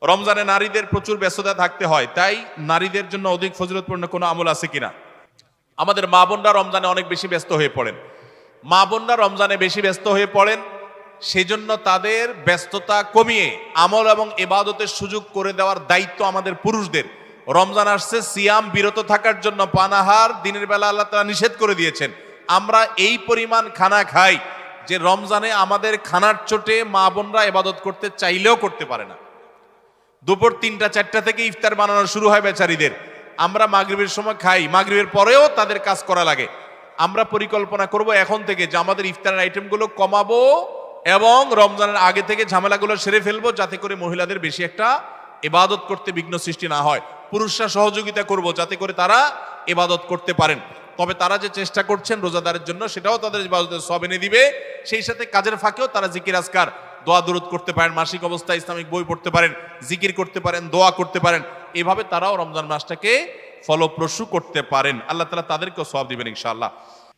রমজানে নারীদের প্রচুর ব্যস্ততা থাকতে হয়, তাই নারীদের জন্য অধিক ফজিলতপূর্ণ কোনো আমল আছে কিনা? আমাদের মা বোনরা রমজানে অনেক বেশি ব্যস্ত হয়ে পড়েন। মা বোনরা রমজানে বেশি ব্যস্ত হয়ে পড়েন, সেজন্য তাদের ব্যস্ততা কমিয়ে আমল এবং ইবাদতের সুযোগ করে দেওয়ার দায়িত্ব আমাদের পুরুষদের। রমজান আসছে সিয়াম বিরত থাকার জন্য, পানাহার দিনের বেলা আল্লাহ তাআলা নিষেধ করে দিয়েছেন। আমরা এই পরিমাণ খানা খাই যে রমজানে আমাদের খানার চোটে মা বোনরা ইবাদত করতে চাইলেও করতে পারে না। দুপুর 3টা-4টা থেকে ইফতার বানানো শুরু হয় বেচারীদের। আমরা মাগরিবের সময় খাই, মাগরিবের পরেও তাদের কাজ করা লাগে। আমরা পরিকল্পনা করব এখন থেকে যে আমাদের ইফতারের আইটেমগুলো কমাবো এবং রমজানের আগে থেকে ঝামেলাগুলো সেরে ফেলবো, যাতে করে মহিলাদের বেশি একটা ইবাদত করতে বিঘ্ন সৃষ্টি না হয়। পুরুষরা সহযোগিতা করব যাতে করে তারা ইবাদত করতে পারেন। তবে তারা যে চেষ্টা করছেন রোজাদারের জন্য, সেটাও তাদের ইবাদতের সওয়াব এনে দিবে। সেই সাথে কাজের ফাঁকেও তারা জিকির আজকার, দোয়া দুরূদ করতে পারেন, মাসিক অবস্থায় ইসলামিক বই পড়তে পারেন, জিকির করতে পারেন, দোয়া করতে পারেন। এভাবে তারাও রমজান মাসটাকে ফলপ্রসূ করতে পারেন। আল্লাহ তাআলা তাদেরকেও সওয়াব দিবেন ইনশাআল্লাহ।